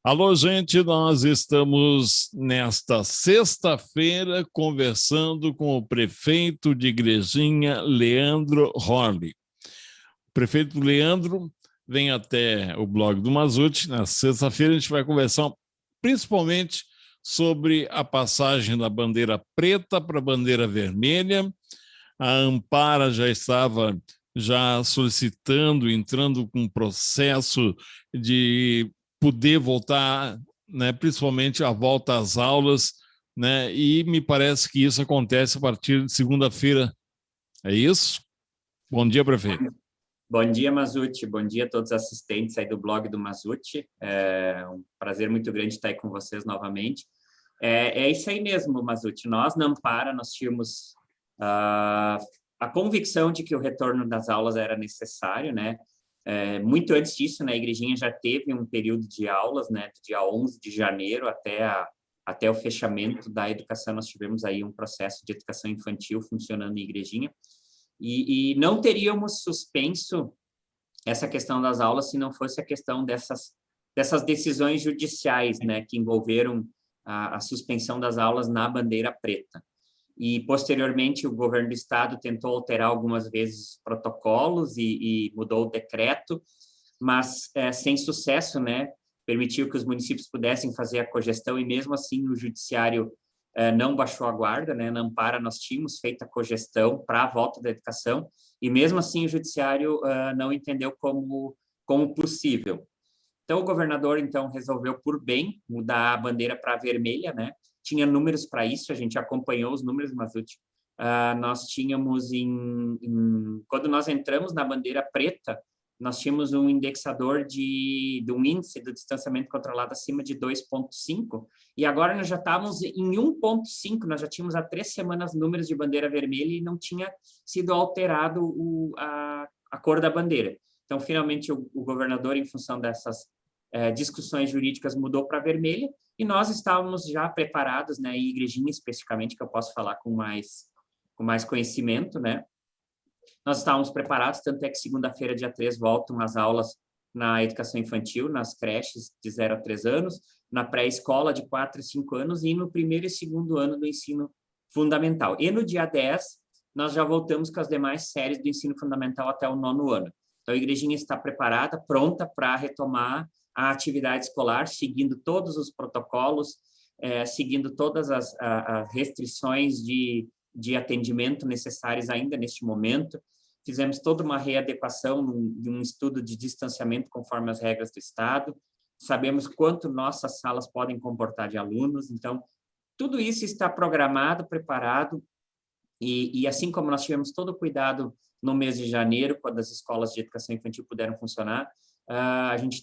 Alô, gente, nós estamos nesta sexta-feira conversando com o prefeito de Igrejinha, Leandro Rolli. O prefeito Leandro vem até o blog do Mazzutti. Na sexta-feira a gente vai conversar principalmente sobre a passagem da bandeira preta para a bandeira vermelha. A Ampara já estava solicitando, entrando com um processo de poder voltar, né, principalmente a volta às aulas, né, e me parece que isso acontece a partir de segunda-feira. É isso? Bom dia, prefeito. Bom dia, Mazzutti. Bom dia a todos os assistentes aí do blog do Mazzutti. É um prazer muito grande estar aí com vocês novamente. É isso aí mesmo, Mazzutti. Nós, na Ampara, nós tínhamos a convicção de que o retorno das aulas era necessário, né? Muito antes disso, né, a Igrejinha já teve um período de aulas, né, do dia 11 de janeiro até o fechamento da educação. Nós tivemos aí um processo de educação infantil funcionando em Igrejinha. E não teríamos suspenso essa questão das aulas se não fosse a questão dessas decisões judiciais, né, que envolveram a suspensão das aulas na bandeira preta. E, posteriormente, o governo do estado tentou alterar algumas vezes protocolos e mudou o decreto, mas sem sucesso, né, permitiu que os municípios pudessem fazer a cogestão e, mesmo assim, o judiciário não baixou a guarda, né? Na Ampara nós tínhamos feito a cogestão para a volta da educação e mesmo assim o judiciário não entendeu como possível. Então o governador então resolveu por bem mudar a bandeira para a vermelha, né? Tinha números para isso, a gente acompanhou os números, Mazzutti. Nós tínhamos quando nós entramos na bandeira preta, nós tínhamos um indexador de um índice do distanciamento controlado acima de 2,5, e agora nós já estávamos em 1,5, nós já tínhamos há 3 semanas números de bandeira vermelha e não tinha sido alterado a cor da bandeira. Então, finalmente, o governador, em função dessas discussões jurídicas, mudou para vermelha, e nós estávamos já preparados, né, em Igrejinha especificamente, que eu posso falar com mais conhecimento, né? Nós estávamos preparados, tanto é que segunda-feira, dia 3, voltam as aulas na educação infantil, nas creches de 0 a 3 anos, na pré-escola de 4 a 5 anos e no primeiro e segundo ano do ensino fundamental. E no dia 10, nós já voltamos com as demais séries do ensino fundamental até o 9º ano. Então, a Igrejinha está preparada, pronta para retomar a atividade escolar, seguindo todos os protocolos, seguindo todas as restrições de atendimento necessárias ainda neste momento. Fizemos toda uma readequação de um estudo de distanciamento conforme as regras do Estado. Sabemos quanto nossas salas podem comportar de alunos. Então, tudo isso está programado, preparado. E assim como nós tivemos todo o cuidado no mês de janeiro, quando as escolas de educação infantil puderam funcionar, a gente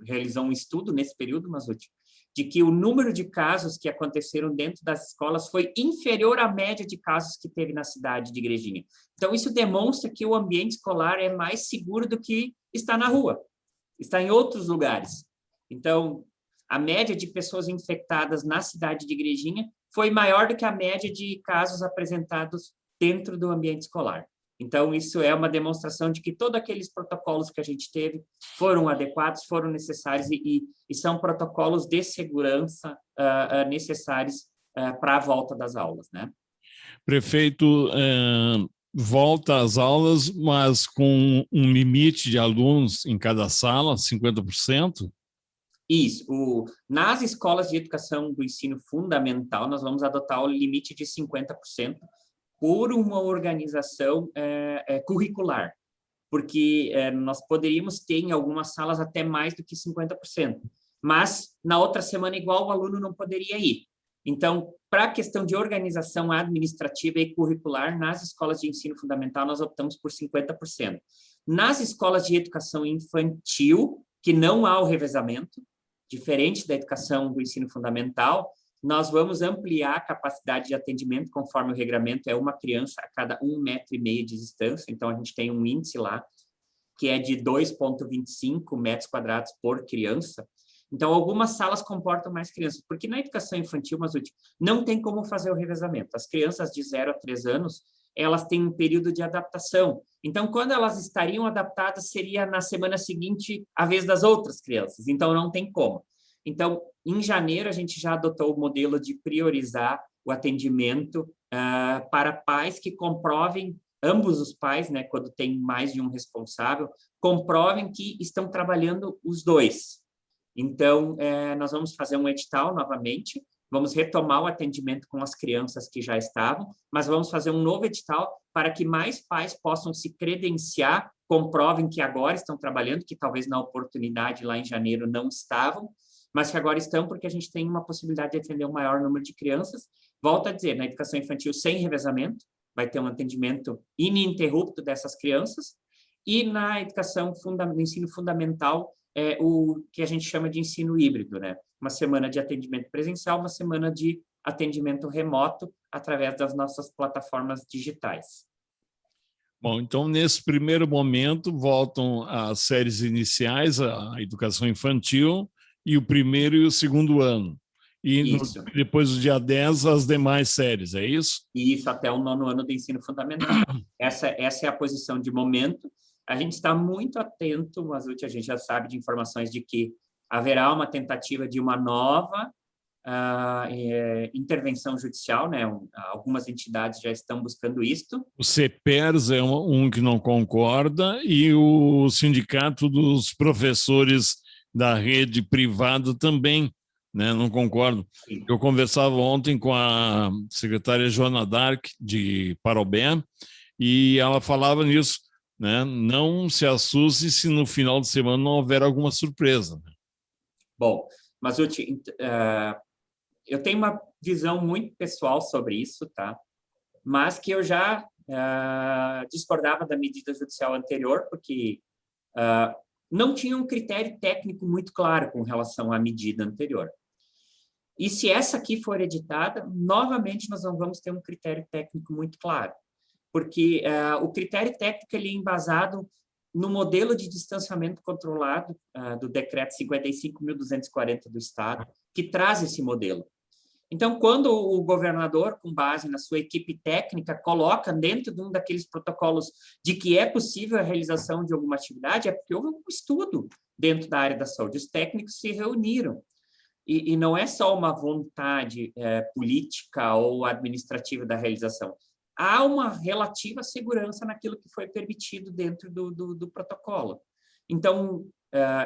realizou um estudo nesse período, Mazzutti, de que o número de casos que aconteceram dentro das escolas foi inferior à média de casos que teve na cidade de Igrejinha. Então, isso demonstra que o ambiente escolar é mais seguro do que está na rua, está em outros lugares. Então, a média de pessoas infectadas na cidade de Igrejinha foi maior do que a média de casos apresentados dentro do ambiente escolar. Então, isso é uma demonstração de que todos aqueles protocolos que a gente teve foram adequados, foram necessários e são protocolos de segurança necessários para a volta das aulas, né? Prefeito, volta às aulas, mas com um limite de alunos em cada sala, 50%? Isso. Nas escolas de educação do ensino fundamental, nós vamos adotar o limite de 50%, por uma organização curricular, porque nós poderíamos ter em algumas salas até mais do que 50%, mas na outra semana igual o aluno não poderia ir. Então, para a questão de organização administrativa e curricular, nas escolas de ensino fundamental nós optamos por 50%. Nas escolas de educação infantil, que não há o revezamento, diferente da educação do ensino fundamental, nós vamos ampliar a capacidade de atendimento, conforme o regramento, é uma criança a cada 1,5 metro de distância. Então, a gente tem um índice lá, que é de 2,25 metros quadrados por criança. Então, algumas salas comportam mais crianças, porque na educação infantil, Mazzutti, não tem como fazer o revezamento. As crianças de 0 a 3 anos, elas têm um período de adaptação. Então, quando elas estariam adaptadas, seria na semana seguinte a vez das outras crianças. Então, não tem como. Então, em janeiro, a gente já adotou o modelo de priorizar o atendimento para pais que comprovem, ambos os pais, né, quando tem mais de um responsável, comprovem que estão trabalhando os dois. Então, nós vamos fazer um edital novamente, vamos retomar o atendimento com as crianças que já estavam, mas vamos fazer um novo edital para que mais pais possam se credenciar, comprovem que agora estão trabalhando, que talvez na oportunidade lá em janeiro não estavam, mas que agora estão porque a gente tem uma possibilidade de atender um maior número de crianças. Volto a dizer, na educação infantil sem revezamento, vai ter um atendimento ininterrupto dessas crianças, e na educação, no ensino fundamental, o que a gente chama de ensino híbrido, né? Uma semana de atendimento presencial, uma semana de atendimento remoto através das nossas plataformas digitais. Bom, então, nesse primeiro momento, voltam as séries iniciais, a educação infantil, e o primeiro e o segundo ano. E depois do dia 10, as demais séries, é isso? Isso, até o 9º ano do ensino fundamental. Essa é a posição de momento. A gente está muito atento, mas a gente já sabe de informações de que haverá uma tentativa de uma nova intervenção judicial, né? Algumas entidades já estão buscando isto. O CEPERS é um que não concorda, e o Sindicato dos Professores da Rede Privada também, né? Não concordo. Sim. Eu conversava ontem com a secretária Joana Dark, de Parobé, e ela falava nisso, né? Não se assuste se no final de semana não houver alguma surpresa. Bom, mas eu tenho uma visão muito pessoal sobre isso, tá? Mas que eu já discordava da medida judicial anterior, porque não tinha um critério técnico muito claro com relação à medida anterior. E se essa aqui for editada, novamente nós não vamos ter um critério técnico muito claro, porque o critério técnico ele é embasado no modelo de distanciamento controlado do decreto 55.240 do Estado, que traz esse modelo. Então, quando o governador, com base na sua equipe técnica, coloca dentro de um daqueles protocolos de que é possível a realização de alguma atividade, é porque houve um estudo dentro da área da saúde. Os técnicos se reuniram. E não é só uma vontade política ou administrativa da realização. Há uma relativa segurança naquilo que foi permitido dentro do protocolo. Então,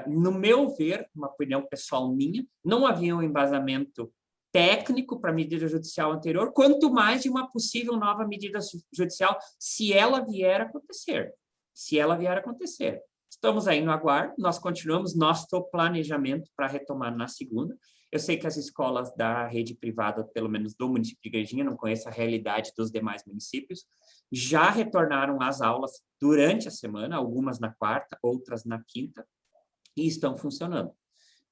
no meu ver, uma opinião pessoal minha, não havia um embasamento técnico para a medida judicial anterior, quanto mais de uma possível nova medida judicial, se ela vier a acontecer. Se ela vier a acontecer. Estamos aí no aguardo, nós continuamos nosso planejamento para retomar na segunda. Eu sei que as escolas da rede privada, pelo menos do município de Igrejinha, não conheço a realidade dos demais municípios, já retornaram às aulas durante a semana, algumas na quarta, outras na quinta, e estão funcionando,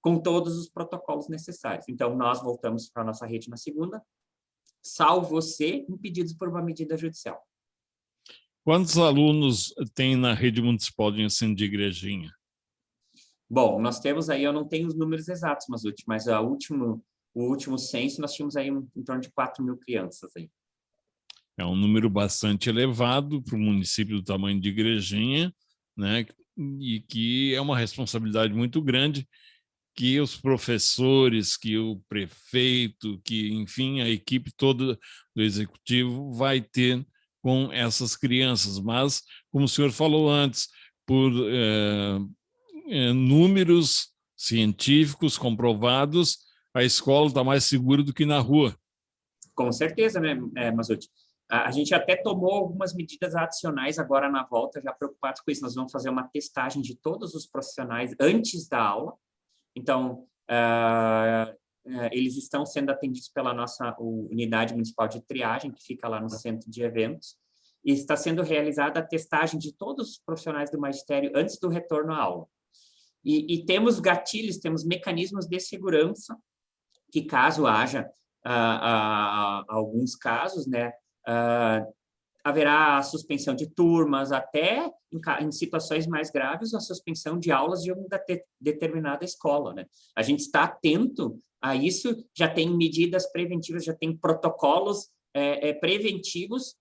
com todos os protocolos necessários. Então, nós voltamos para a nossa rede na segunda, salvo ser impedidos por uma medida judicial. Quantos alunos tem na rede municipal de ensino de Igrejinha? Bom, nós temos aí, eu não tenho os números exatos, mas o último censo, nós tínhamos aí em torno de 4.000 crianças aí. É um número bastante elevado para o município do tamanho de Igrejinha, né? E que é uma responsabilidade muito grande que os professores, que o prefeito, que, enfim, a equipe toda do executivo vai ter com essas crianças. Mas, como o senhor falou antes, por números científicos comprovados, a escola está mais segura do que na rua. Com certeza, né, Mazzucchi? A gente até tomou algumas medidas adicionais agora na volta, já preocupados com isso. Nós vamos fazer uma testagem de todos os profissionais antes da aula. Então, eles estão sendo atendidos pela nossa unidade municipal de triagem, que fica lá no centro de eventos, e está sendo realizada a testagem de todos os profissionais do magistério antes do retorno à aula. E temos gatilhos, temos mecanismos de segurança, que caso haja alguns casos, né, haverá a suspensão de turmas, até em situações mais graves, a suspensão de aulas de uma determinada escola, né? A gente está atento a isso, já tem medidas preventivas, já tem protocolos preventivos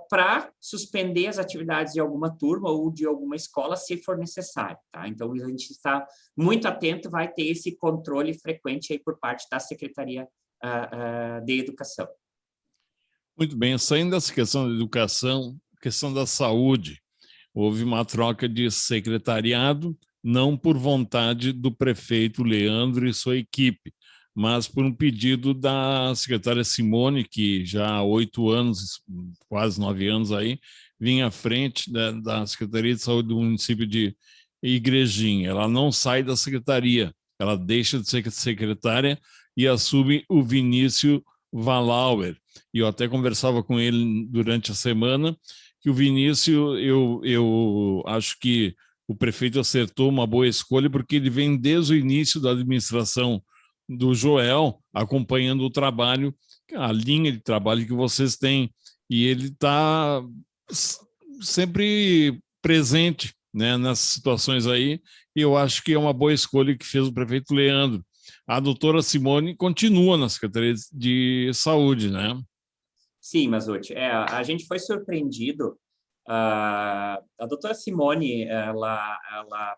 para suspender as atividades de alguma turma ou de alguma escola, se for necessário. Tá? Então, a gente está muito atento, vai ter esse controle frequente aí por parte da Secretaria de Educação. Muito bem, saindo dessa questão da educação, questão da saúde, houve uma troca de secretariado, não por vontade do prefeito Leandro e sua equipe, mas por um pedido da secretária Simone, que já há 8 anos, quase 9 anos aí, vinha à frente da Secretaria de Saúde do município de Igrejinha. Ela não sai da secretaria, ela deixa de ser secretária e assume o Vinícius Valauer. E eu até conversava com ele durante a semana, que o Vinícius, eu acho que o prefeito acertou uma boa escolha, porque ele vem desde o início da administração do Joel, acompanhando o trabalho, a linha de trabalho que vocês têm, e ele está sempre presente, né, nessas situações aí, e eu acho que é uma boa escolha que fez o prefeito Leandro. A doutora Simone continua na Secretaria de Saúde, né? Sim, Mazzucchi, a gente foi surpreendido. A doutora Simone, ela,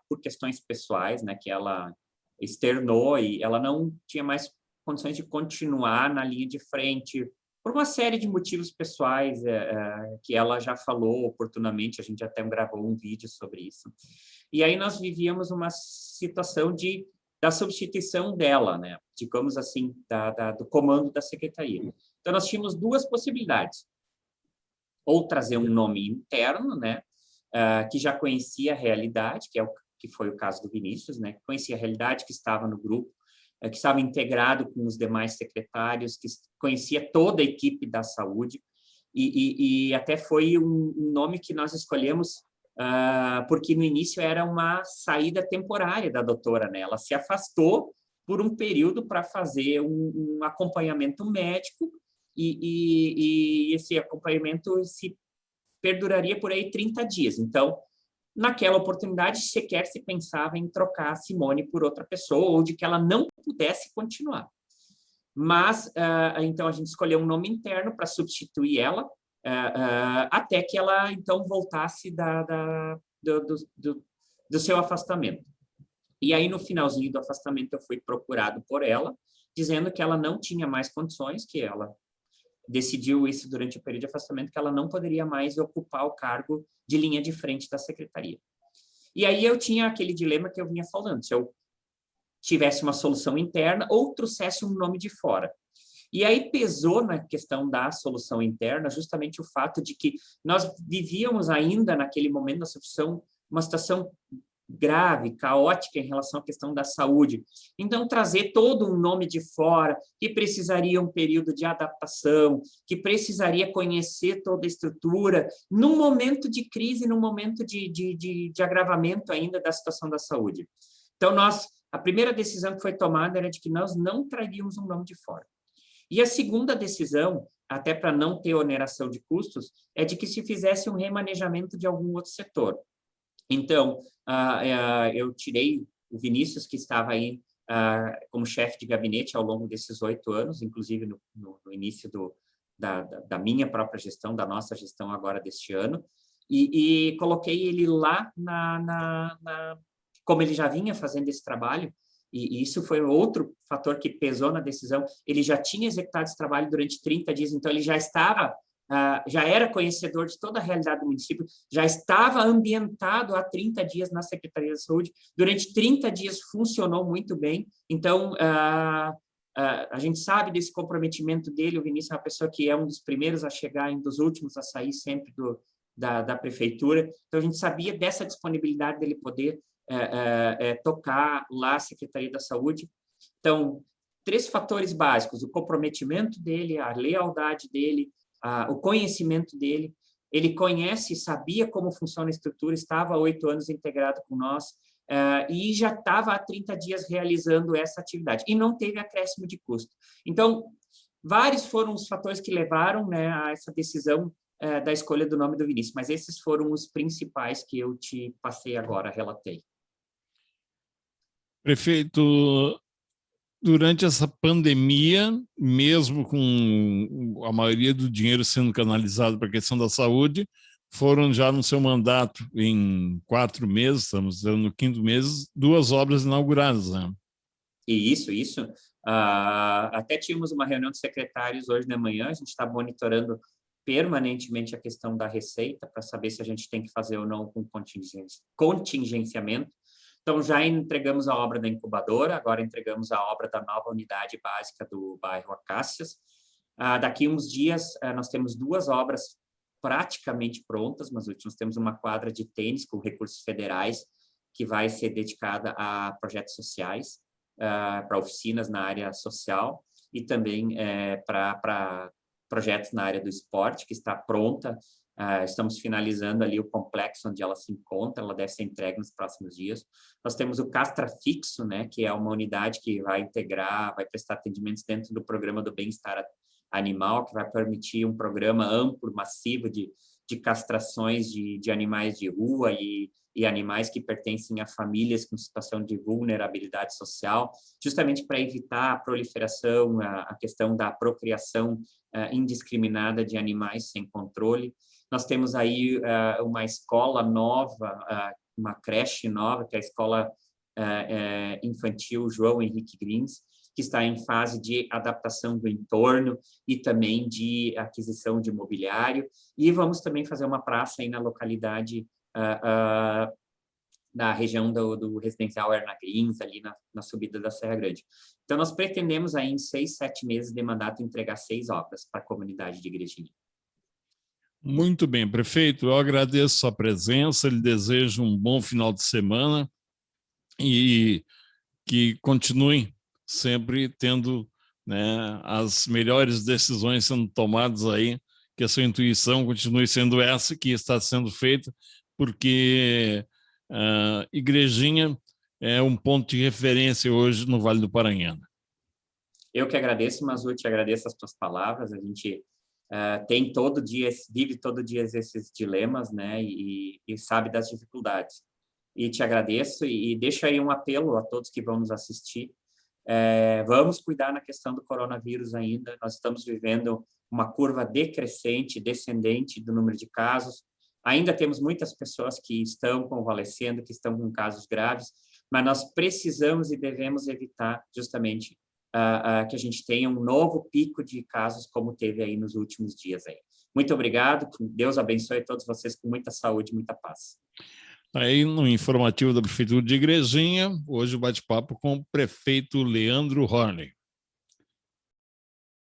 por questões pessoais, né, que ela externou, e ela não tinha mais condições de continuar na linha de frente, por uma série de motivos pessoais que ela já falou oportunamente, a gente até gravou um vídeo sobre isso. E aí nós vivíamos uma situação da substituição dela, né, digamos assim, do comando da secretaria. Então, nós tínhamos 2 possibilidades. Ou trazer um nome interno, né, que já conhecia a realidade, que foi o caso do Vinícius, né, que conhecia a realidade, que estava no grupo, que estava integrado com os demais secretários, que conhecia toda a equipe da saúde, e até foi um nome que nós escolhemos porque no início era uma saída temporária da doutora, né? Ela se afastou por um período para fazer um acompanhamento médico, e esse acompanhamento se perduraria por aí 30 dias. Então, naquela oportunidade, sequer se pensava em trocar a Simone por outra pessoa, ou de que ela não pudesse continuar. Mas, então, a gente escolheu um nome interno para substituir ela, até que ela, então, voltasse do seu afastamento. E aí, no finalzinho do afastamento, eu fui procurado por ela, dizendo que ela não tinha mais condições, que ela decidiu isso durante o período de afastamento, que ela não poderia mais ocupar o cargo de linha de frente da secretaria. E aí eu tinha aquele dilema que eu vinha falando, se eu tivesse uma solução interna ou trouxesse um nome de fora. E aí pesou na questão da solução interna justamente o fato de que nós vivíamos ainda naquele momento da substituição uma situação grave, caótica em relação à questão da saúde. Então, trazer todo um nome de fora, que precisaria um período de adaptação, que precisaria conhecer toda a estrutura, num momento de crise, num momento de agravamento ainda da situação da saúde. Então, a primeira decisão que foi tomada era de que nós não traríamos um nome de fora. E a segunda decisão, até para não ter oneração de custos, é de que se fizesse um remanejamento de algum outro setor. Então, eu tirei o Vinícius, que estava aí como chefe de gabinete ao longo desses 8 anos, inclusive no início da minha própria gestão, da nossa gestão agora deste ano, e coloquei ele lá como ele já vinha fazendo esse trabalho, e isso foi outro fator que pesou na decisão. Ele já tinha executado esse trabalho durante 30 dias, então ele já estava... já era conhecedor de toda a realidade do município, já estava ambientado há 30 dias na Secretaria de Saúde, durante 30 dias funcionou muito bem, então a gente sabe desse comprometimento dele. O Vinícius é uma pessoa que é um dos primeiros a chegar e um dos últimos a sair sempre da prefeitura, então a gente sabia dessa disponibilidade dele poder tocar lá a Secretaria da Saúde. Então, 3 fatores básicos: o comprometimento dele, a lealdade dele, o conhecimento dele. Ele conhece, sabia como funciona a estrutura, estava há 8 anos integrado com nós, e já estava há 30 dias realizando essa atividade, e não teve acréscimo de custo. Então, vários foram os fatores que levaram, né, a essa decisão da escolha do nome do Vinícius, mas esses foram os principais que eu te passei agora, relatei. Prefeito durante essa pandemia, mesmo com a maioria do dinheiro sendo canalizado para a questão da saúde, foram já no seu mandato, em 4 meses, estamos no 5º mês, 2 obras inauguradas, né? E isso. Até tínhamos uma reunião de secretários hoje de manhã, a gente está monitorando permanentemente a questão da receita para saber se a gente tem que fazer ou não com contingenciamento. Então, já entregamos a obra da incubadora, agora entregamos a obra da nova unidade básica do bairro Acácias. Daqui uns dias, nós temos 2 obras praticamente prontas, mas nós temos uma quadra de tênis com recursos federais que vai ser dedicada a projetos sociais, para oficinas na área social e também para projetos na área do esporte, que está pronta. Estamos finalizando ali o complexo onde ela se encontra, ela deve ser entregue nos próximos dias. Nós temos o Castra Fixo, né, que é uma unidade que vai integrar, vai prestar atendimentos dentro do programa do bem-estar animal, que vai permitir um programa amplo, massivo de castrações de animais de rua e animais que pertencem a famílias com situação de vulnerabilidade social, justamente para evitar a proliferação, a questão da procriação indiscriminada de animais sem controle. Nós temos aí uma escola nova, uma creche nova, que é a Escola Infantil João Henrique Grins, que está em fase de adaptação do entorno e também de aquisição de mobiliário. E vamos também fazer uma praça aí na localidade na região do residencial Erna Grins, ali na subida da Serra Grande. Então, nós pretendemos aí em 6, 7 meses de mandato entregar 6 obras para a comunidade de Igrejinha. Muito bem, prefeito, eu agradeço a sua presença, lhe desejo um bom final de semana e que continue sempre tendo, né, as melhores decisões sendo tomadas aí, que a sua intuição continue sendo essa que está sendo feita, porque Igrejinha é um ponto de referência hoje no Vale do Paranhana. Eu que agradeço, Mazzucchi, agradeço as tuas palavras. A gente tem todo dia, vive todo dia esses dilemas, né, e sabe das dificuldades. E te agradeço e deixo aí um apelo a todos que vão nos assistir. Vamos cuidar na questão do coronavírus ainda. Nós estamos vivendo uma curva decrescente, descendente do número de casos. Ainda temos muitas pessoas que estão convalescendo, que estão com casos graves, mas nós precisamos e devemos evitar justamente que a gente tenha um novo pico de casos como teve aí nos últimos dias aí. Muito obrigado, que Deus abençoe todos vocês com muita saúde e muita paz. Aí, no informativo da Prefeitura de Igrejinha, hoje o bate-papo com o prefeito Leandro Horley.